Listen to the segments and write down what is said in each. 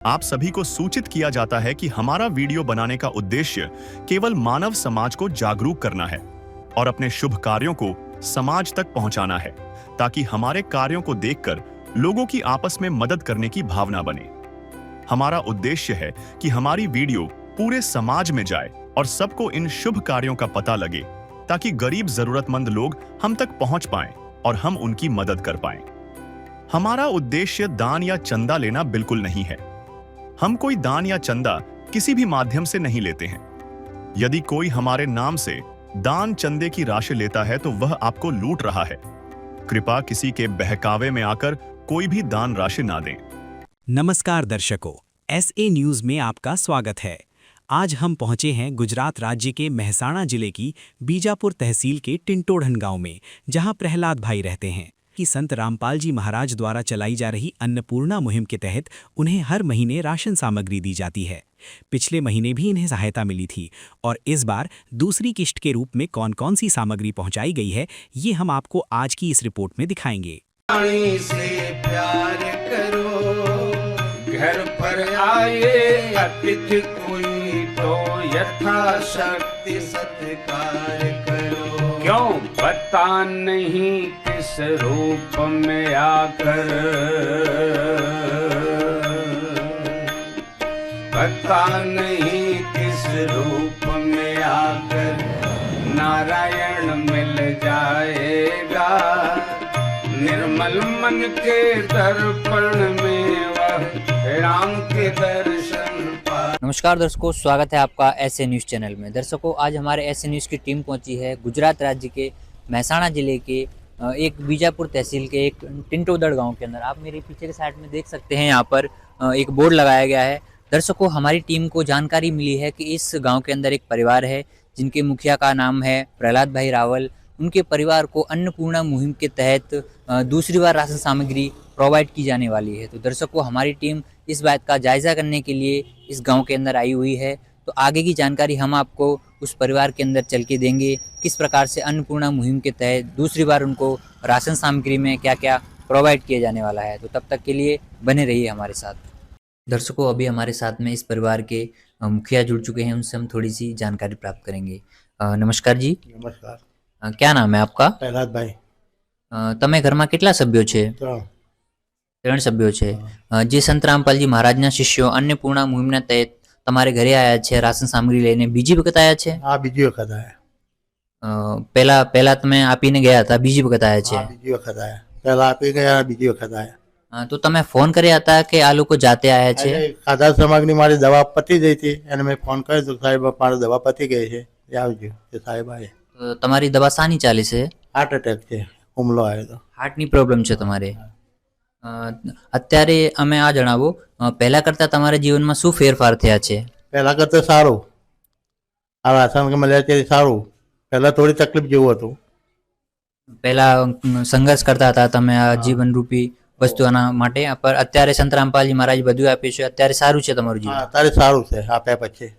आप सभी को सूचित किया जाता है कि हमारा वीडियो बनाने का उद्देश्य केवल मानव समाज को जागरूक करना है और अपने शुभ कार्यों को समाज तक पहुंचाना है, ताकि हमारे कार्यों को देखकर लोगों की आपस में मदद करने की भावना बने। हमारा उद्देश्य है कि हमारी वीडियो पूरे समाज में जाए और सबको इन शुभ कार्यों का पता लगे, ताकि गरीब जरूरतमंद लोग हम तक पहुंच पाएं और हम उनकी मदद कर पाएं। हमारा उद्देश्य दान या चंदा लेना बिल्कुल नहीं है। हम कोई दान या चंदा किसी भी माध्यम से नहीं लेते हैं। यदि कोई हमारे नाम से दान चंदे की राशि लेता है तो वह आपको लूट रहा है। कृपया किसी के बहकावे में आकर कोई भी दान राशि ना दें। नमस्कार दर्शकों, एसए न्यूज़ में आपका स्वागत है। आज हम पहुंचे हैं गुजरात राज्य के मेहसाणा जिले की बीजापुर तहसील के टिंटोड़न गांव में, जहां प्रहलाद भाई रहते हैं कि संत रामपाल जी महाराज द्वारा चलाई जा रही अन्नपूर्णा मुहिम के तहत उन्हें हर महीने राशन सामग्री दी जाती है। पिछले महीने भी इन्हें सहायता मिली थी और इस बार दूसरी किश्त के रूप में कौन कौन सी सामग्री पहुंचाई गई है, ये हम आपको आज की इस रिपोर्ट में दिखाएंगे। पानी से प्यार करो, घर पर आए अतिथि कोई तो यथाशक्ति सत्कार करो। क्यों पता नहीं किस रूप में आकर, पता नहीं किस रूप में आकर नारायण मिल जाएगा। निर्मल मन के दर्पण में वह राम के दर्शन पा। नमस्कार दर्शकों, स्वागत है आपका एसए न्यूज़ चैनल में। दर्शकों, आज हमारे एसए न्यूज़ की टीम पहुंची है गुजरात राज्य के मेहसाणा जिले के एक बीजापुर तहसील के एक टिंटोदड़ गांव के अंदर। आप मेरे पीछे के साइड में देख सकते हैं, यहाँ पर एक बोर्ड लगाया गया है। दर्शकों, हमारी टीम को जानकारी मिली है कि इस गाँव के अंदर एक परिवार है जिनके मुखिया का नाम है प्रहलाद भाई रावल। उनके परिवार को अन्नपूर्णा मुहिम के तहत दूसरी बार राशन सामग्री प्रोवाइड की जाने वाली है। तो दर्शकों, हमारी टीम इस बात का जायज़ा करने के लिए इस गांव के अंदर आई हुई है। तो आगे की जानकारी हम आपको उस परिवार के अंदर चल के देंगे, किस प्रकार से अन्नपूर्णा मुहिम के तहत दूसरी बार उनको राशन सामग्री में क्या क्या प्रोवाइड किया जाने वाला है। तो तब तक के लिए बने रहिए हमारे साथ। दर्शकों, अभी हमारे साथ में इस परिवार के मुखिया जुड़ चुके हैं, उनसे हम थोड़ी सी जानकारी प्राप्त करेंगे। नमस्कार जी। नमस्कार। क्या नाम है आपका? प्रहलाद भाई। તમે ઘરમાં કેટલા સભ્યો છે? ત્રણ સભ્યો છે। જે સંત રામપાલજી મહારાજના શિષ્યો અન્નપૂર્ણા મુહિમના તહેત તમારે ઘરે આયા છે રાશન સામગ્રી લઈને, બીજી વખત આયા છે? હા, બીજી વખત આયા। પહેલા તમે આપીને ગયા હતા, બીજી વખત આયા છે? હા, બીજી વખત આયા। પહેલા આપી ગયા, બીજી વખત આયા। તો તમે ફોન કર્યા હતા કે આ લોકો જાતે આયા છે? આધાર સામગ્રી મારી દવા પતી ગઈ હતી અને મેં ફોન કર્યો તો સાહેબ મારી દવા પતી ગઈ છે, આવજો। તે સાહેબ આયા। તમારી દવા શાની ચાલે છે? હાર્ટ એટેક છે, હુમલો આવ્યો તો। હાર્ટની પ્રોબ્લેમ છે તમારે? અત્યારે અમે આ જણાવો, પહેલા કરતાં તમારા જીવનમાં શું ફેરફાર થયા છે? પહેલા કરતાં સારું, આ રાશન મળ્યા છે સારું। પહેલા થોડી તકલીફ જેવું હતું। પહેલા સંઘર્ષ કરતા હતા તમે આ જીવનરૂપી વસ્તુઓના માટે, પર અત્યારે સંત રામપાલજી महाराज બધું આપ્યું છે, અત્યારે સારું છે તમારું જીવન? અત્યારે સારું છે આપ્યા પછી।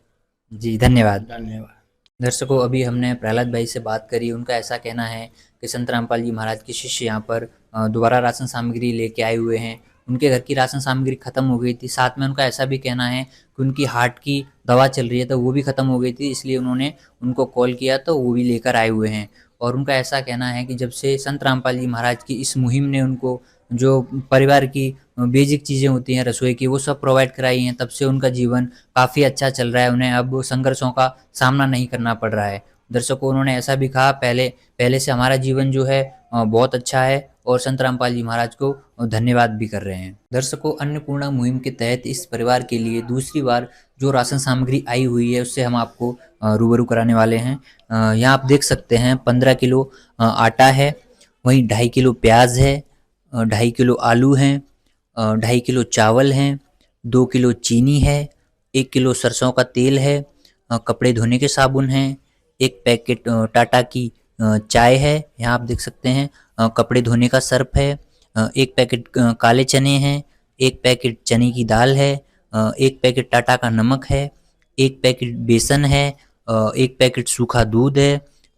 जी धन्यवाद। धन्यवाद। दर्शकों, अभी हमने प्रहलाद भाई से बात करी। उनका ऐसा कहना है कि संत रामपाल जी महाराज के शिष्य यहाँ पर दोबारा राशन सामग्री लेके आए हुए हैं। उनके घर की राशन सामग्री ख़त्म हो गई थी। साथ में उनका ऐसा भी कहना है कि उनकी हार्ट की दवा चल रही है, तो वो भी ख़त्म हो गई थी, इसलिए उन्होंने उनको कॉल किया तो वो भी लेकर आए हुए हैं। और उनका ऐसा कहना है कि जब से संत रामपाल जी महाराज की इस मुहिम ने उनको जो परिवार की बेसिक चीज़ें होती हैं रसोई की, वो सब प्रोवाइड कराई हैं, तब से उनका जीवन काफ़ी अच्छा चल रहा है। उन्हें अब संघर्षों का सामना नहीं करना पड़ रहा है। दर्शकों, उन्होंने ऐसा भी कहा, पहले से हमारा जीवन जो है बहुत अच्छा है और संत रामपाल जी महाराज को धन्यवाद भी कर रहे हैं। दर्शकों, अन्नपूर्णा मुहिम के तहत इस परिवार के लिए दूसरी बार जो राशन सामग्री आई हुई है उससे हम आपको रूबरू कराने वाले हैं। यहाँ आप देख सकते हैं 15 किलो आटा है, वहीं 2.5 किलो प्याज है, 2.5 किलो आलू हैं, 2.5 किलो चावल हैं, 2 किलो चीनी है, 1 किलो सरसों का तेल है, कपड़े धोने के साबुन हैं, 1 पैकेट टाटा की चाय है, यहाँ आप देख सकते हैं, कपड़े धोने का सर्फ है, 1 पैकेट काले चने हैं, 1 पैकेट चने की दाल है, 1 पैकेट टाटा का नमक है, 1 पैकेट बेसन है, 1 पैकेट सूखा दूध है,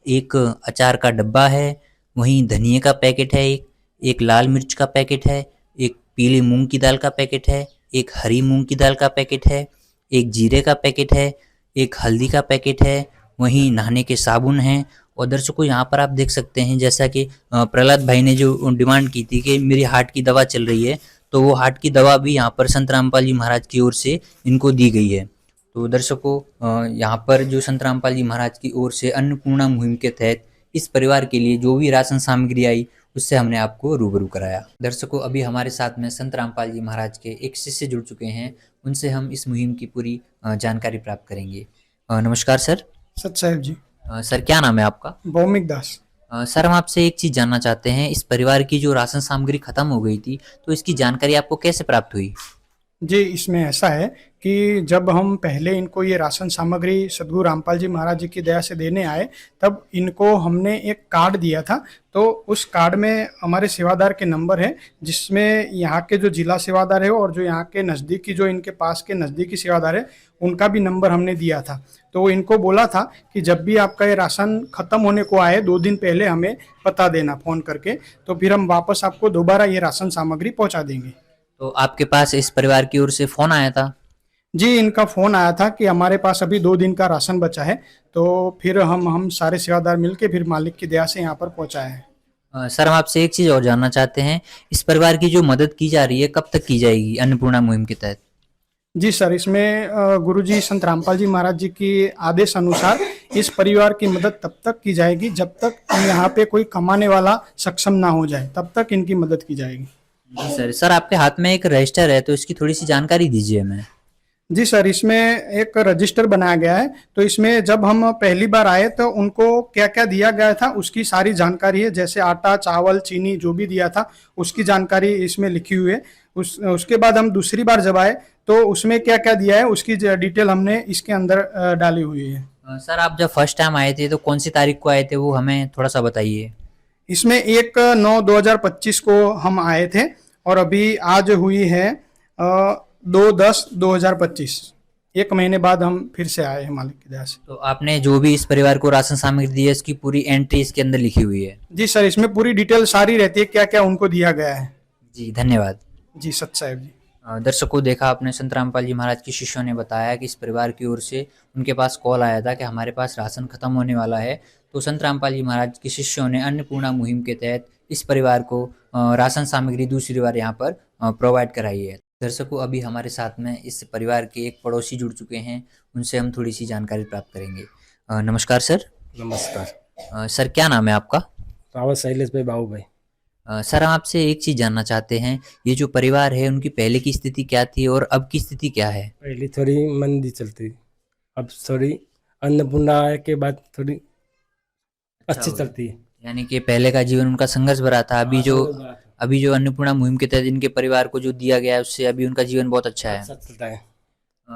1 अचार का डब्बा है, वहीं धनिए का पैकेट है, एक लाल मिर्च का पैकेट है, एक पीली मूंग की दाल का पैकेट है, एक हरी मूंग की दाल का पैकेट है, एक जीरे का पैकेट है, एक हल्दी का पैकेट है, वहीं नहाने के साबुन हैं। और दर्शकों यहाँ पर आप देख सकते हैं जैसा कि प्रहलाद भाई ने जो डिमांड की थी कि मेरी हार्ट की दवा चल रही है, तो वो हार्ट की दवा भी यहाँ पर संत रामपाल जी महाराज की ओर से इनको दी गई है। तो दर्शकों यहाँ पर जो संत रामपाल जी महाराज की ओर से अन्नपूर्णा मुहिम के तहत इस परिवार के लिए जो भी राशन सामग्री आई उससे हमने आपको रूबरू कराया। दर्शकों अभी हमारे साथ में संत रामपाल जी महाराज के एक शिष्य जुड़ चुके हैं, उनसे हम इस मुहिम की पूरी जानकारी प्राप्त करेंगे। नमस्कार सर। सत साहेब जी। सर क्या नाम है आपका? भौमिक दास। सर हम आपसे एक चीज़ जानना चाहते हैं, इस परिवार की जो राशन सामग्री खत्म हो गई थी तो इसकी जानकारी आपको कैसे प्राप्त हुई? जी, इसमें ऐसा है कि जब हम पहले इनको ये राशन सामग्री सदगुरु रामपाल जी महाराज जी की दया से देने आए, तब इनको हमने एक कार्ड दिया था। तो उस कार्ड में हमारे सेवादार के नंबर है, जिसमें यहाँ के जो जिला सेवादार है और जो यहाँ के नज़दीकी जो इनके पास के नज़दीकी सेवादार है उनका भी नंबर हमने दिया था। तो इनको बोला था कि जब भी आपका ये राशन ख़त्म होने को आए 2 दिन पहले हमें बता देना फ़ोन करके, तो फिर हम वापस आपको दोबारा ये राशन सामग्री पहुँचा देंगे। तो आपके पास इस परिवार की ओर से फ़ोन आया था? जी, इनका फ़ोन आया था कि हमारे पास अभी 2 दिन का राशन बचा है, तो फिर हम सारे सेवादार मिलके फिर मालिक की दया से यहाँ पर पहुँचाए हैं। सर हम आपसे एक चीज़ और जानना चाहते हैं, इस परिवार की जो मदद की जा रही है कब तक की जाएगी अन्नपूर्णा मुहिम के तहत? जी सर, इसमें गुरुजी संत रामपाल जी महाराज जी की आदेश अनुसार इस परिवार की मदद तब तक की जाएगी जब तक यहाँ पे कोई कमाने वाला सक्षम ना हो जाए, तब तक इनकी मदद की जाएगी। जी सर। सर आपके हाथ में एक रजिस्टर है, तो इसकी थोड़ी सी जानकारी दीजिए हमें। जी सर, इसमें एक रजिस्टर बनाया गया है। तो इसमें जब हम पहली बार आए तो उनको क्या क्या दिया गया था उसकी सारी जानकारी है, जैसे आटा, चावल, चीनी जो भी दिया था उसकी जानकारी इसमें लिखी हुई है। उसके बाद हम दूसरी बार जब आए तो उसमें क्या क्या दिया है उसकी डिटेल हमने इसके अंदर डाली हुई है। सर आप जब फर्स्ट टाइम आए थे तो कौन सी तारीख को आए थे वो हमें थोड़ा सा बताइए। इसमें 1/9/2025 को हम आए थे और अभी आज हुई है 2/10/2025। 1 महीने बाद हम फिर से आए हैं मालिक की दया से। तो आपने जो भी इस परिवार को राशन सामग्री दी है इसकी पूरी एंट्री इसके अंदर लिखी हुई है? जी सर, इसमें पूरी डिटेल सारी रहती है क्या क्या उनको दिया गया है। जी धन्यवाद। जी सत साहेब जी। दर्शकों देखा आपने, संत रामपाल जी महाराज के शिष्यों ने बताया कि इस परिवार की ओर से उनके पास कॉल आया था कि हमारे पास राशन खत्म होने वाला है। तो संत रामपाल जी महाराज के शिष्यों ने अन्नपूर्णा मुहिम के तहत इस परिवार को राशन सामग्री दूसरी बार यहाँ पर प्रोवाइड कराई है। दर्शकों अभी हमारे साथ में इस परिवार के एक पड़ोसी जुड़ चुके हैं, उनसे हम थोड़ी सी जानकारी प्राप्त करेंगे। नमस्कार सर। नमस्कार। सर क्या नाम है आपका? रावत शैलेश भाई बाबू भाई। सर हम आपसे एक चीज़ जानना चाहते हैं, ये जो परिवार है उनकी पहले की स्थिति क्या थी और अब की स्थिति क्या है? पहले थोड़ी मंदी चलती, अब थोड़ी अन्नपूर्णा के बाद थोड़ी अच्छी चलती है। यानी कि पहले का जीवन उनका संघर्ष भरा था, अभी जो अन्नपूर्णा मुहिम के तहत इनके परिवार को जो दिया गया है उससे अभी उनका जीवन बहुत अच्छा है। अच्छा चलता है।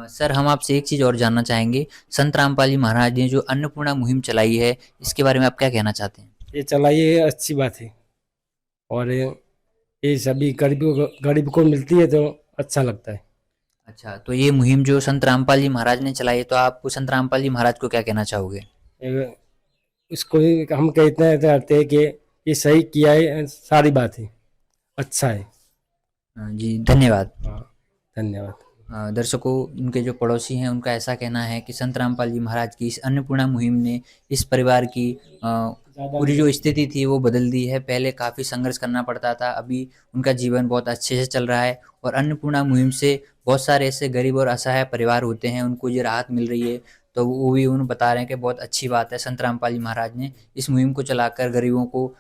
सर हम आपसे एक चीज़ और जानना चाहेंगे, संत रामपाल जी महाराज ने जो अन्नपूर्णा मुहिम चलाई है इसके बारे में आप क्या कहना चाहते हैं? ये चलाइए अच्छी बात है और ये सभी गरीब को मिलती है तो अच्छा लगता है। अच्छा, तो ये मुहिम जो संत रामपाल जी महाराज ने चलाई है तो आप संत रामपाल जी महाराज को क्या कहना चाहोगे? इसको हम कहते हैं कि ये सही किया है, सारी बात है, अच्छा है। जी धन्यवाद। हाँ धन्यवाद। दर्शकों उनके जो पड़ोसी हैं उनका ऐसा कहना है कि संत रामपाल जी महाराज की इस अन्नपूर्णा मुहिम ने इस परिवार की पूरी जो स्थिति थी वो बदल दी है। पहले काफ़ी संघर्ष करना पड़ता था, अभी उनका जीवन बहुत अच्छे से चल रहा है और अन्नपूर्णा मुहिम से बहुत सारे ऐसे गरीब और असहाय परिवार होते हैं उनको ये राहत मिल रही है। तो वो भी उन्हें बता रहे हैं कि बहुत अच्छी बात है, संत रामपाल जी महाराज ने इस मुहिम को चलाकर गरीबों को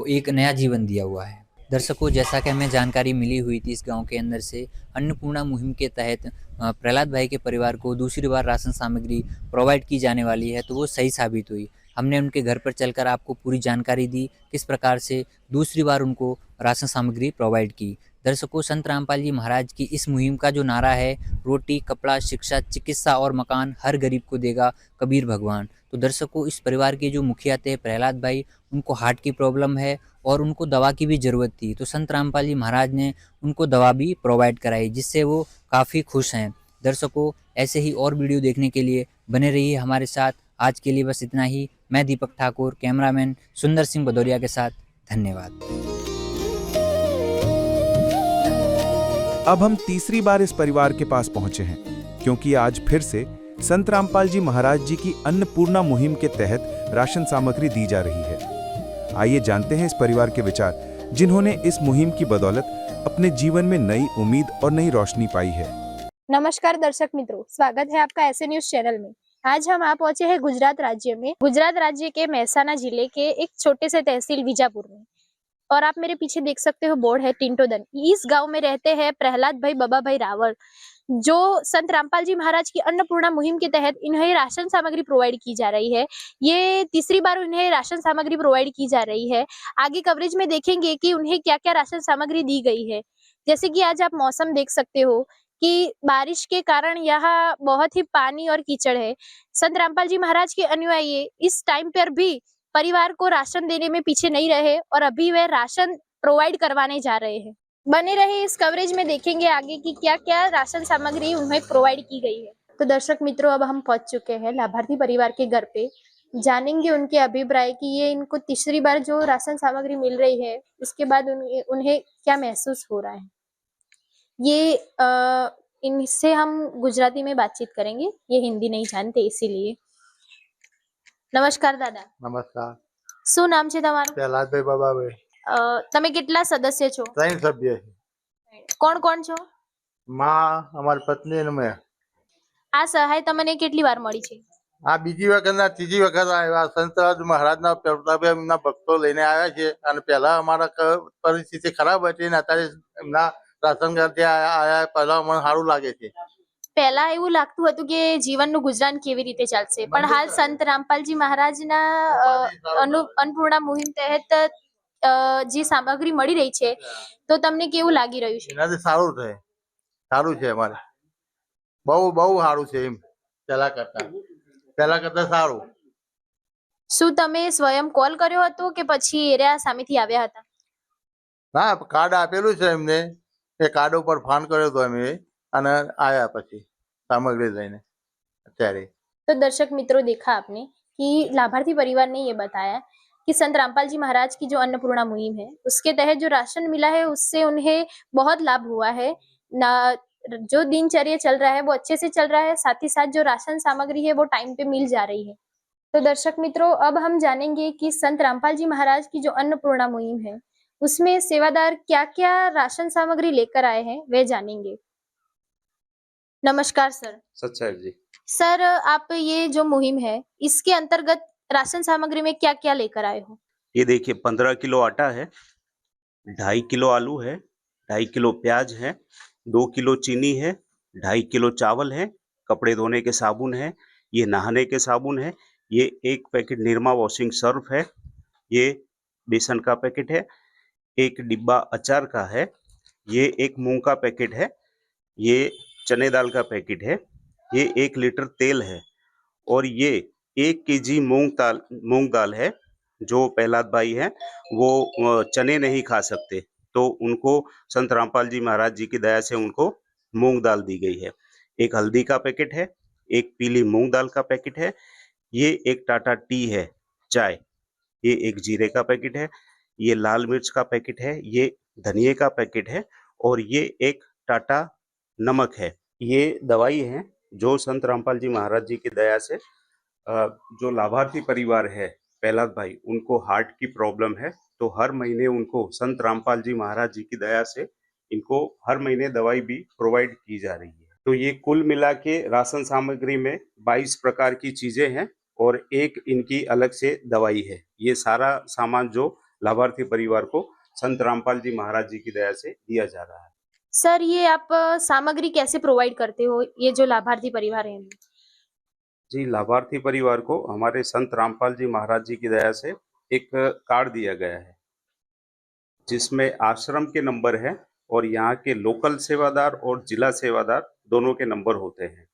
एक नया जीवन दिया हुआ है। दर्शकों जैसा कि हमें जानकारी मिली हुई थी इस गांव के अंदर से, अन्नपूर्णा मुहिम के तहत प्रहलाद भाई के परिवार को दूसरी बार राशन सामग्री प्रोवाइड की जाने वाली है, तो वो सही साबित हुई। हमने उनके घर पर चलकर आपको पूरी जानकारी दी किस प्रकार से दूसरी बार उनको राशन सामग्री प्रोवाइड की। दर्शकों संत रामपाल जी महाराज की इस मुहिम का जो नारा है, रोटी, कपड़ा, शिक्षा, चिकित्सा और मकान हर गरीब को देगा कबीर भगवान। तो दर्शकों इस परिवार के जो मुखिया थे प्रहलाद भाई, उनको हार्ट की प्रॉब्लम है और उनको दवा की भी ज़रूरत थी, तो संत रामपाल जी महाराज ने उनको दवा भी प्रोवाइड कराई जिससे वो काफ़ी खुश हैं। दर्शकों ऐसे ही और वीडियो देखने के लिए बने रहिए हमारे साथ। आज के लिए बस इतना ही। मैं दीपक ठाकुर, कैमरामैन सुंदर सिंह भदौरिया के साथ, धन्यवाद। अब हम तीसरी बार इस परिवार के पास पहुंचे हैं, क्योंकि आज फिर से संत रामपाल जी महाराज जी की अन्नपूर्णा मुहिम के तहत राशन सामग्री दी जा रही है। आइए जानते हैं इस परिवार के विचार, जिन्होंने इस मुहिम की बदौलत अपने जीवन में नई उम्मीद और नई रोशनी पाई है। नमस्कार दर्शक मित्रों, स्वागत है आपका ऐसे न्यूज चैनल में। आज हम आ पहुंचे हैं गुजरात राज्य में, गुजरात राज्य के महसाना जिले के एक छोटे से तहसील बीजापुर में। और आप मेरे पीछे देख सकते हो बोर्ड है टिंटोदन। इस गांव में रहते हैं प्रहलाद भाई बबा भाई रावल, जो संत रामपाल जी महाराज की अन्नपूर्णा मुहिम के तहत इन्हें राशन सामग्री प्रोवाइड की जा रही है। ये तीसरी बार उन्हें राशन सामग्री प्रोवाइड की जा रही है। आगे कवरेज में देखेंगे कि उन्हें क्या क्या राशन सामग्री दी गई है। जैसे कि आज आप मौसम देख सकते हो कि बारिश के कारण यहाँ बहुत ही पानी और कीचड़ है। संत रामपाल जी महाराज के अनुयायी इस टाइम पर भी परिवार को राशन देने में पीछे नहीं रहे और अभी वे राशन प्रोवाइड करवाने जा रहे हैं। बने रहे इस कवरेज में, देखेंगे आगे की क्या क्या राशन सामग्री उन्हें प्रोवाइड की गई है। तो दर्शक मित्रों, अब हम पहुंच चुके हैं लाभार्थी परिवार के घर पे। जानेंगे उनके अभिप्राय कि ये इनको तीसरी बार जो राशन सामग्री मिल रही है उसके बाद उन्हें क्या महसूस हो रहा है। ये इनसे हम गुजराती में बातचीत करेंगे, ये हिंदी नहीं जानते इसीलिए। नमस्कार दादा। नमस्कार। શું નામ છે તમારું? પ્રહલાદભાઈ બાબાભાઈ। તમે કેટલા સદસ્ય છો? 3 સભ્ય છે। કોણ કોણ છો? માં, અમારી પત્ની અને મેં। આ સહાય તમને કેટલી વાર મળી છે? આ બીજી વખત ના ત્રીજી વખત આવ્યા। સંતરાજ મહારાજના પ્રતાપે એમના ભક્તો લઈને આવ્યા છે અને પહેલા અમારા પરિસ્થિતિ ખરાબ હતી ને અત્યારે એમના રાશન કાર્ડ આયા પહેલા મને સારું લાગે છે। પહેલા એવું લાગતું હતું કે જીવનનું ગુજરાન કેવી રીતે ચાલશે, પણ હાલ સંત રામપાલજી મહારાજના અન્નપૂર્ણા મુહિમ તહેત જે સામગ્રી મળી રહી છે તો તમને કેવું લાગી રહ્યું છે? એનાથી સારું છે, સારું છે અમારે, બહુ બહુ સારું છે એમ પહેલા કરતા સારું। શું તમે સ્વયં કોલ કર્યો હતો કે પછી એરિયા સામેથી આવ્યા હતા? ના, કાર્ડ આપેલું છે એમને, એ કાર્ડ ઉપર ફોન કર્યો હતો અમે અને આયા પછી सामग्री लेने અત્યારે। तो दर्शक मित्रों, देखा आपने कि लाभार्थी परिवार ने ये बताया कि संत रामपाल जी महाराज की जो अन्नपूर्णा मुहिम है उसके तहत जो राशन मिला है उससे उन्हें बहुत लाभ हुआ है। जो दिनचर्या चल रहा है वो अच्छे से चल रहा है, साथ ही साथ जो राशन सामग्री है वो टाइम पे मिल जा रही है। तो दर्शक मित्रों, अब हम जानेंगे कि संत रामपाल जी महाराज की जो अन्नपूर्णा मुहिम है उसमें सेवादार क्या क्या राशन सामग्री लेकर आए हैं वे जानेंगे। नमस्कार सर। सच्चाई जी। सर, आप ये जो मुहिम है इसके अंतर्गत राशन सामग्री में क्या क्या लेकर आए हो? ये देखिए 15 किलो आटा है, 2.5 किलो आलू है, 2.5 किलो प्याज है, 2 किलो चीनी है, 2.5 किलो चावल है, कपड़े धोने के साबुन है, ये नहाने के साबुन है, ये 1 पैकेट निरमा वॉशिंग सर्फ है, ये बेसन का पैकेट है, 1 डिब्बा अचार का है, ये 1 मूंग का पैकेट है, ये चने दाल का पैकेट है, ये 1 लीटर तेल है और ये 1 केजी मूंग दाल है। जो प्रहलाद भाई हैं वो चने नहीं खा सकते तो उनको संत रामपाल जी महाराज जी की दया से उनको मूंग दाल दी गई है। 1 हल्दी का पैकेट है, 1 पीली मूंग दाल का पैकेट है, ये 1 टाटा टी है चाय, ये 1 जीरे का पैकेट है, ये लाल मिर्च का पैकेट है, ये धनिये का पैकेट है और ये 1 टाटा नमक है। ये दवाई है जो संत रामपाल जी महाराज जी की दया से जो लाभार्थी परिवार है प्रहलाद भाई, उनको हार्ट की प्रॉब्लम है तो हर महीने उनको संत रामपाल जी महाराज जी की दया से इनको हर महीने दवाई भी प्रोवाइड की जा रही है। तो ये कुल मिला के राशन सामग्री में 22 प्रकार की चीजें हैं और 1 इनकी अलग से दवाई है। ये सारा सामान जो लाभार्थी परिवार को संत रामपाल जी महाराज जी की दया से दिया जा रहा है। सर, ये आप सामग्री कैसे प्रोवाइड करते हो, ये जो लाभार्थी परिवार है? जी, लाभार्थी परिवार को हमारे संत रामपाल जी महाराज जी की दया से एक कार्ड दिया गया है जिसमें आश्रम के नंबर है और यहाँ के लोकल सेवादार और जिला सेवादार दोनों के नंबर होते हैं।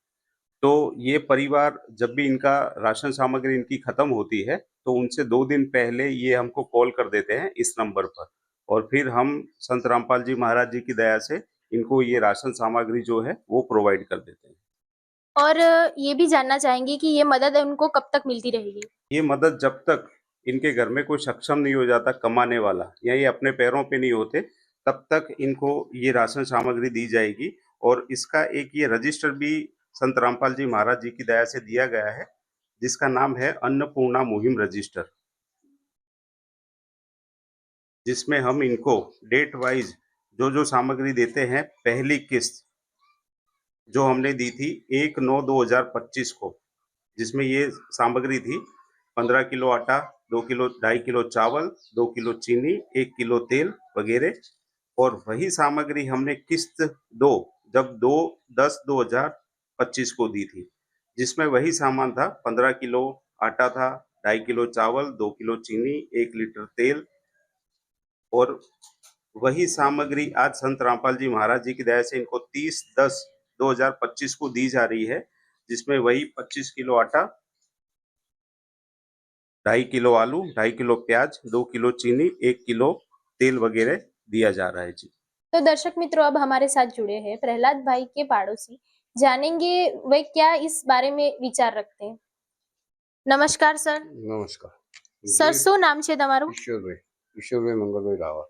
तो ये परिवार जब भी इनका राशन सामग्री इनकी खत्म होती है तो उनसे 2 दिन पहले ये हमको कॉल कर देते हैं इस नंबर पर और फिर हम संत रामपाल जी महाराज जी की दया से इनको ये राशन सामग्री जो है वो प्रोवाइड कर देते हैं। और ये भी जानना चाहेंगे कि ये मदद उनको कब तक मिलती रहेगी? ये मदद जब तक इनके घर में कोई सक्षम नहीं हो जाता कमाने वाला या ये अपने पैरों पे नहीं होते तब तक इनको ये राशन सामग्री दी जाएगी। और इसका एक ये रजिस्टर भी संत रामपाल जी महाराज जी की दया से दिया गया है, जिसका नाम है अन्नपूर्णा मुहिम रजिस्टर, जिसमें हम इनको डेट वाइज जो सामग्री देते हैं। पहली किस्त जो हमने दी थी 1/9/2025 को, जिसमें ये सामग्री थी 15 किलो आटा, 2 किलो 2.5 किलो चावल, 2 किलो चीनी, 1 किलो तेल वगैरह। और वही सामग्री हमने किस्त 2 जब 2/10/2025 को दी थी, जिसमें वही सामान था 15 किलो आटा था, 2.5 किलो चावल, 2 किलो चीनी, 1 लीटर तेल। और वही सामग्री आज संत रामपाल जी महाराज जी की दया से इनको 30/10/2025 को दी जा रही है, जिसमें वही 25 किलो आटा, 2.5 किलो आलू, 2.5 किलो प्याज, 2 किलो चीनी, 1 किलो तेल वगैरह दिया जा रहा है जी। तो दर्शक मित्रों, अब हमारे साथ जुड़े हैं प्रहलाद भाई के पड़ोसी, जानेंगे वे क्या इस बारे में विचार रखते हैं। नमस्कार सर। નમસ્કાર સર, શું નામ છે તમારું? ઈશ્વરભાઈ મંગળભાઈ રાવળ.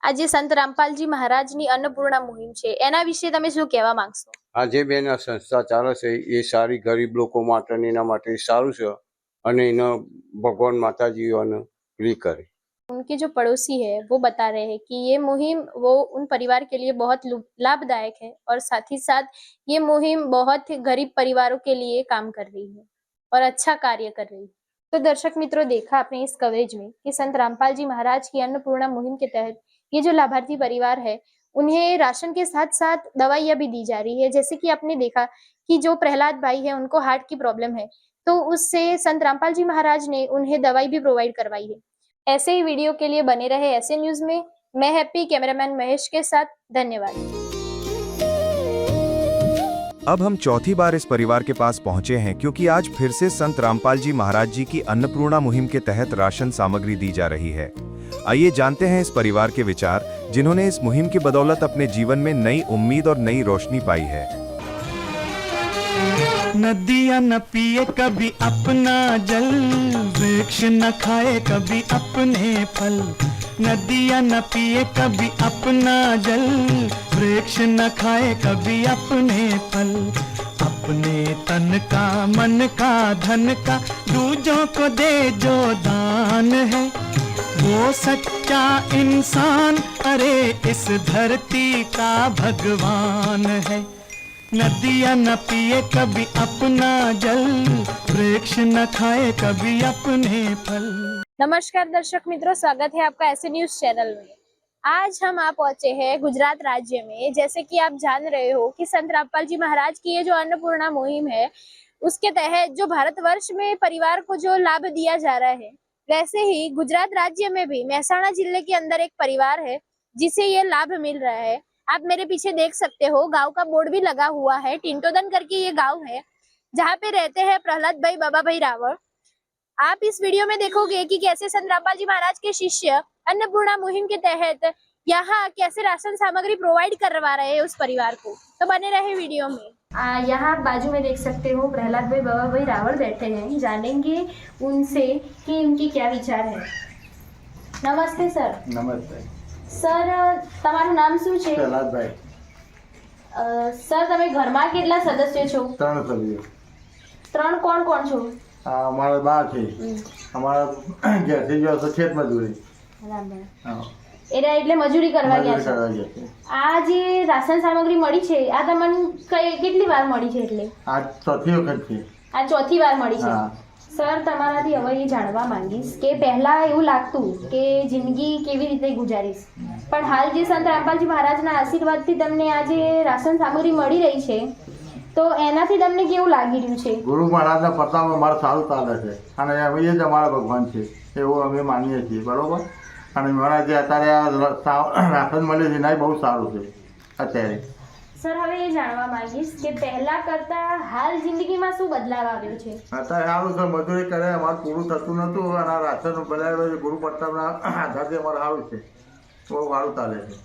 આજે સંત રામપાલજી મહારાજની અન્નપૂર્ણા મુહિમ છે, એના વિશે તમે શું કહેવા માંગશો? આજે બેન આ સંસ્થા ચાલે છે એ સારી ગરીબ લોકો માટે ને એના માટે સારું છે અને એનો ભગવાન માતાજીઓને પ્રિય કરે. उनके जो पड़ोसी है वो बता रहे हैं कि ये मुहिम वो उन परिवार के लिए बहुत लाभदायक है और साथ ही साथ ये मुहिम बहुत गरीब परिवारों के लिए काम कर रही है और अच्छा कार्य कर रही है। तो दर्शक मित्रों, देखा आपने इस कवरेज में कि संत रामपाल जी महाराज की अन्नपूर्णा मुहिम के तहत ये जो लाभार्थी परिवार है उन्हें राशन के साथ साथ दवाइयाँ भी दी जा रही है। जैसे कि आपने देखा कि जो प्रहलाद भाई है उनको हार्ट की प्रॉब्लम है, तो उससे संत रामपाल जी महाराज ने उन्हें दवाई भी प्रोवाइड करवाई है। ऐसे ही वीडियो के लिए बने रहे ऐसे न्यूज में। मैं हैप्पी, कैमरामैन महेश के साथ, धन्यवाद। अब हम चौथी बार इस परिवार के पास पहुंचे हैं क्योंकि आज फिर से संत रामपाल जी महाराज जी की अन्नपूर्णा मुहिम के तहत राशन सामग्री दी जा रही है। आइए जानते हैं इस परिवार के विचार, जिन्होंने इस मुहिम की बदौलत अपने जीवन में नई उम्मीद और नई रोशनी पाई है। नदियाँ न पिए कभी अपना जल, वृक्ष न खाए कभी अपने फल। नदियाँ न पिए कभी अपना जल, वृक्ष न खाए कभी अपने फल। अपने तन का, मन का, धन का दूजों को दे जो दान है, वो सच्चा इंसान अरे इस धरती का भगवान है। नदियाँ न पिए कभी अपना जल, वृक्ष न खाए कभी अपने फल। नमस्कार दर्शक मित्रों, स्वागत है आपका ऐसे न्यूज चैनल में। आज हम आ पहुंचे हैं गुजरात राज्य में। जैसे कि आप जान रहे हो कि संत रामपाल जी महाराज की ये जो अन्नपूर्णा मुहिम है उसके तहत जो भारतवर्ष में परिवार को जो लाभ दिया जा रहा है, वैसे ही गुजरात राज्य में भी मेहसाणा जिले के अंदर एक परिवार है जिसे ये लाभ मिल रहा है। आप मेरे पीछे देख सकते हो, गांव का बोर्ड भी लगा हुआ है। टिंटोदन करके ये गांव है जहाँ पे रहते हैं प्रहलाद भाई, बाबा भाई रावल। आप इस वीडियो में देखोगे कि कैसे संत रामपाल जी महाराज के शिष्य अन्नपूर्णा मुहिम के तहत यहाँ कैसे राशन सामग्री प्रोवाइड करवा रहे हैं उस परिवार को। तो बने रहे वीडियो में। यहाँ बाजू में देख सकते हो प्रहलाद भाई, बाबा भाई रावल बैठे हैं। जानेंगे उनसे कि उनकी क्या विचार है। नमस्ते सर। નમસ્તે. સર, તમારું નામ શું છે? પ્રહલાદભાઈ. સર, તમે ઘરમાં કેટલા સદસ્યો છો? 3 સભ્યો. 3 કોણ કોણ છો? અમારા બા છે, અમારા ઘેરથી જો તો ખેત મજૂરી. હા, એરા એટલે મજૂરી કરવા ગયા મજૂરી છો। કરવા ગયા છે. આ જે રાશન સામગ્રી મળી છે આ તમને કેટલી વાર મળી છે? એટલે આ ચોથી વખત છે. આ ચોથી વાર મળી છે। હા. સર, તમારાથી હવે એ જાણવા માંગીશ કે પહેલા એવું લાગતું કે જિંદગી કેવી રીતે ગુજારીશ, પણ હાલ જે સંત રામપાલજી મહારાજના આશીર્વાદથી તમને આ જે રાશન સામગ્રી મળી રહી છે તો એનાથી તમને કેવું લાગી રહ્યું છે? ગુરુ મહારાજના પ્રતાપ અમારે સારું ચાલે છે અને અમે એ જ અમારા ભગવાન છે એવું અમે માનીએ છીએ, બરોબર। અને મારા જે અત્યારે આ રાશન મળે છે એના બહુ સારું છે અત્યારે। સર, હવે એ જાણવા માંગીશ કે પહેલા કરતા હાલ જિંદગીમાં શું બદલાવ આવ્યો છે? અત્યારે સારું છે, મજૂરી કરે અમારે પૂરું થતું નહોતું અને આ રાશન બનાવ્યો છે ગુરુ પ્રતાપના આધારથી અમારે સારું છે, બહુ સારું ચાલે છે।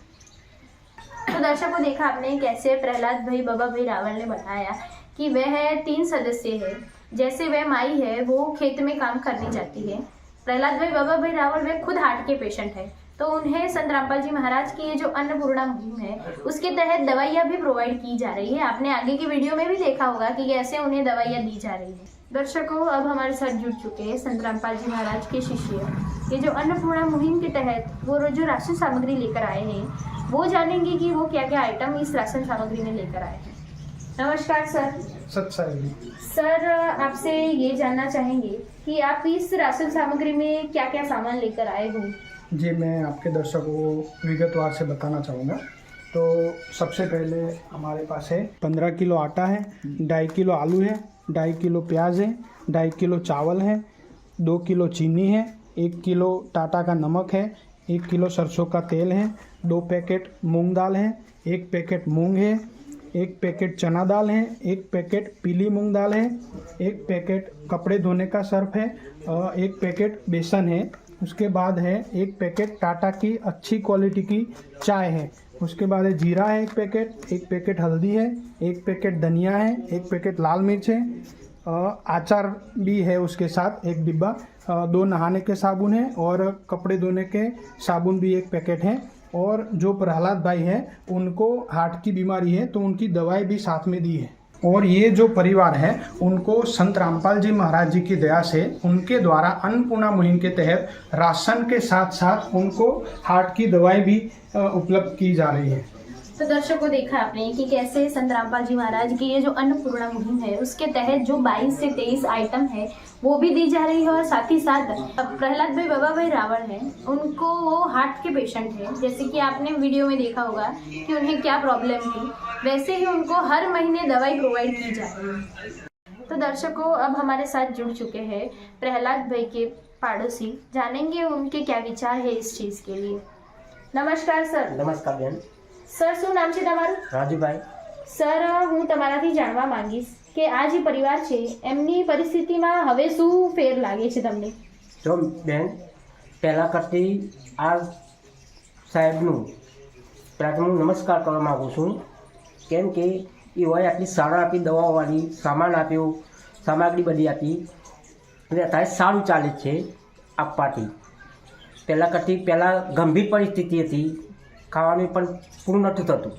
तो दर्शकों, देखा आपने कैसे प्रहलाद भाई, बाबा भाई रावल ने बताया कि वह 3 सदस्य है। जैसे वह माई है वो खेत में काम करने जाती है। प्रहलाद भाई, बाबा भाई रावल वह खुद हार्ट के पेशेंट है, तो उन्हें संत रामपाल जी महाराज की ये जो अन्नपूर्णा मुहिम है उसके तहत दवाइयाँ भी प्रोवाइड की जा रही है। आपने आगे की वीडियो में भी देखा होगा कि कैसे उन्हें दवाइयाँ दी जा रही है। दर्शकों, अब हमारे साथ जुड़ चुके हैं संत रामपाल जी महाराज के शिष्य। ये जो अन्नपूर्णा मुहिम के तहत वो जो राशन सामग्री लेकर आए हैं, वो जानेंगे कि वो क्या क्या आइटम इस राशन सामग्री में लेकर आए हैं। नमस्कार सर। सत साई सर, आपसे ये जानना चाहेंगे कि आप इस राशन सामग्री में क्या क्या सामान लेकर आए हो। जी, मैं आपके दर्शकों को विगतवार से बताना चाहूँगा। तो सबसे पहले हमारे पास है 15 किलो आटा है, 2.5 किलो आलू है, 2.5 किलो प्याज है, 2.5 किलो चावल है, 2 किलो चीनी है, 1 किलो टाटा का नमक है, 1 किलो सरसों का तेल है, 2 पैकेट मूंग दाल है, 1 पैकेट मूंग है, 1 पैकेट चना दाल है, 1 पैकेट पीली मूंग दाल है, 1 पैकेट कपड़े धोने का सर्फ है, 1 पैकेट बेसन है। उसके बाद है 1 पैकेट टाटा की अच्छी क्वालिटी की चाय है। उसके बाद है जीरा है 1 पैकेट, 1 पैकेट हल्दी है, 1 पैकेट धनिया है, 1 पैकेट लाल मिर्च है, अचार भी है उसके साथ 1 डिब्बा, 2 नहाने के साबुन है और कपड़े धोने के साबुन भी 1 पैकेट है। और जो प्रहलाद भाई है उनको हार्ट की बीमारी है तो उनकी दवाई भी साथ में दी है। और ये जो परिवार है उनको संत रामपाल जी महाराज जी की दया से उनके द्वारा अन्नपूर्णा मुहिम के तहत राशन के साथ साथ उनको हार्ट की दवाई भी उपलब्ध की जा रही है। तो दर्शकों, देखा आपने कि कैसे संत रामपाल जी महाराज की ये जो अन्नपूर्णा मुहिम है उसके तहत जो 22 से 23 आइटम है वो भी दी जा रही है। और साथ ही साथ प्रहलाद भाई बाबा भाई रावण है, उनको वो हार्ट के पेशेंट हैं, जैसे कि आपने वीडियो में देखा होगा कि उन्हें क्या प्रॉब्लम थी, वैसे ही उनको हर महीने दवाई प्रोवाइड की जा रही है। तो दर्शकों, अब हमारे साथ जुड़ चुके हैं प्रहलाद भाई के पड़ोसी, जानेंगे उनके क्या विचार है इस चीज़ के लिए। नमस्कार सर। नमस्कार બેન। સર, શું નામ છે તમારું? રાજુભાઈ। સર, હું તમારાથી જાણવા માંગીશ કે આ જે પરિવાર છે એમની પરિસ્થિતિમાં હવે શું ફેર લાગે છે તમને? જો બેન, પહેલાં કરતી આ સાહેબનું પહેલાં તો હું નમસ્કાર કરવા માગું છું, કેમ કે એઓએ આટલી સારા આપી, દવાઓવાળી સામાન આપ્યો, સામગ્રી બધી આપી અને અત્યારે સારું ચાલે છે આપવાથી। પહેલાં કરતી પહેલાં ગંભીર પરિસ્થિતિ હતી, ખાવાનું પણ પૂરું નહોતું થતું,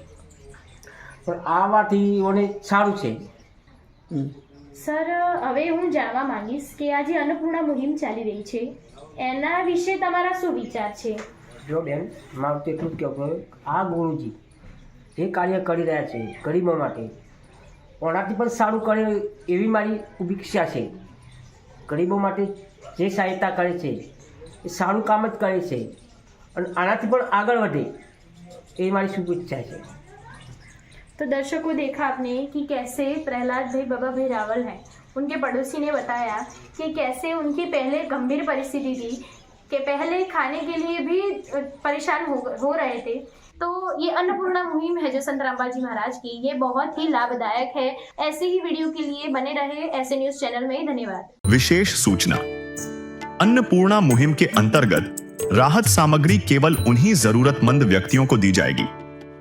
પણ આવવાથી ઓને સારું છે। સર, હવે હું જાણવા માંગીશ કે આ જે અન્નપૂર્ણા મુહિમ ચાલી રહી છે એના વિશે તમારા શું વિચાર છે? જો બેન, મારું તો એટલું જ કહેવું છે, આ ગુરુજી જે કાર્ય કરી રહ્યા છે ગરીબો માટે ઓનાથી પણ સારું કરે એવી મારી અપેક્ષા છે। ગરીબો માટે જે સહાયતા કરે છે એ સારું કામ જ કરે છે અને આનાથી પણ આગળ વધે એ મારી શુભેચ્છા છે। तो दर्शकों, देखा आपने कि कैसे प्रहलाद भाई बाबा भाई रावल हैं, उनके पड़ोसी ने बताया कि कैसे उनकी पहले गंभीर परिस्थिति थी कि पहले खाने के लिए भी परेशान हो रहे थे। तो ये अन्नपूर्णा मुहिम है जो संत रामपाल जी महाराज की, ये बहुत ही लाभदायक है। ऐसे ही वीडियो के लिए बने रहे ऐसे न्यूज़ चैनल में। धन्यवाद। विशेष सूचना, अन्नपूर्णा मुहिम के अंतर्गत राहत सामग्री केवल उन्हीं जरूरतमंद व्यक्तियों को दी जाएगी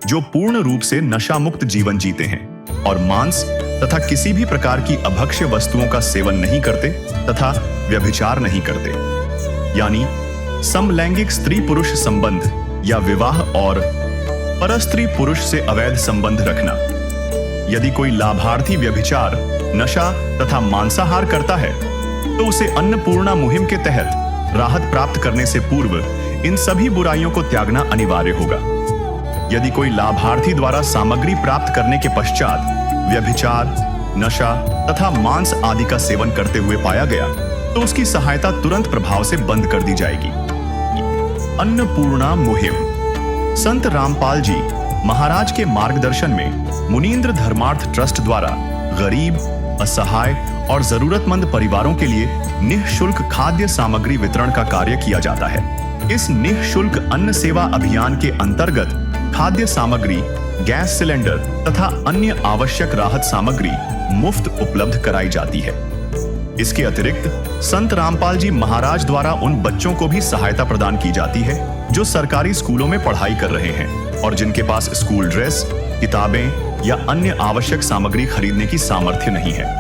जो पूर्ण रूप से नशा मुक्त जीवन जीते हैं और मांस तथा किसी भी प्रकार की अभक्ष्य वस्तुओं का सेवन नहीं करते तथा व्यभिचार नहीं करते, यानी समलैंगिक स्त्री पुरुष संबंध या विवाह और परस्त्री पुरुष से अवैध संबंध रखना। यदि कोई लाभार्थी व्यभिचार, नशा तथा मांसाहार करता है तो उसे अन्नपूर्णा मुहिम के तहत राहत प्राप्त करने से पूर्व इन सभी बुराइयों को त्यागना अनिवार्य होगा। यदि कोई लाभार्थी द्वारा सामग्री प्राप्त करने के पश्चात व्यभिचार, नशा तथा मांस आदि का सेवन करते हुए पाया गया तो उसकी सहायता तुरंत प्रभाव से बंद कर दी जाएगी। अन्नपूर्णा मुहिम संत रामपाल जी महाराज के मार्गदर्शन में मुनीन्द्र धर्मार्थ ट्रस्ट द्वारा गरीब, असहाय और जरूरतमंद परिवारों के लिए निःशुल्क खाद्य सामग्री वितरण का कार्य किया जाता है। इस निःशुल्क अन्न सेवा अभियान के अंतर्गत खाद्य सामग्री, गैस सिलेंडर तथा अन्य आवश्यक राहत सामग्री मुफ्त उपलब्ध कराई जाती है। इसके अतिरिक्त संत रामपाल जी महाराज द्वारा उन बच्चों को भी सहायता प्रदान की जाती है जो सरकारी स्कूलों में पढ़ाई कर रहे हैं और जिनके पास स्कूल ड्रेस, किताबें या अन्य आवश्यक सामग्री खरीदने की सामर्थ्य नहीं है।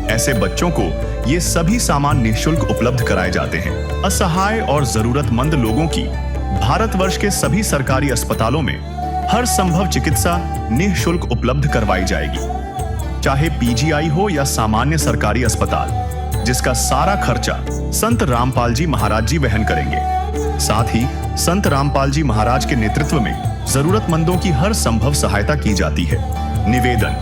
ऐसे बच्चों को ये सभी सामान निःशुल्क उपलब्ध कराए जाते हैं। असहाय और जरूरतमंद लोगों की भारतवर्ष के सभी सरकारी अस्पतालों में हर संभव चिकित्सा निःशुल्क उपलब्ध करवाई जाएगी, चाहे पीजीआई हो या सामान्य सरकारी अस्पताल, जिसका सारा खर्चा संत रामपाल जी महाराज जी वहन करेंगे। साथ ही संत रामपाल जी महाराज के नेतृत्व में जरूरतमंदों की हर संभव सहायता की जाती है। निवेदन: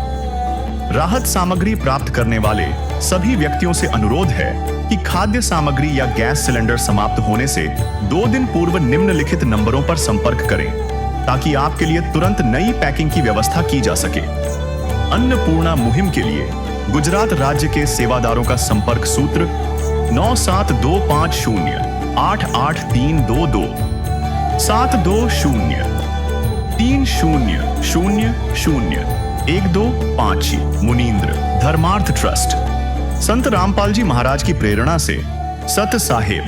राहत सामग्री प्राप्त करने वाले सभी व्यक्तियों से अनुरोध है कि खाद्य सामग्री या गैस सिलेंडर समाप्त होने से 2 दिन पूर्व निम्नलिखित नंबरों पर संपर्क करें, ताकि आपके लिए तुरंत नई पैकिंग की व्यवस्था की जा सके। अन्नपूर्णा मुहिम के लिए गुजरात राज्य के सेवादारों का संपर्क सूत्र 9725088322 72030001256 मुनींद्र धर्मार्थ ट्रस्ट। संत रामपाल जी महाराज की प्रेरणा से सत साहेब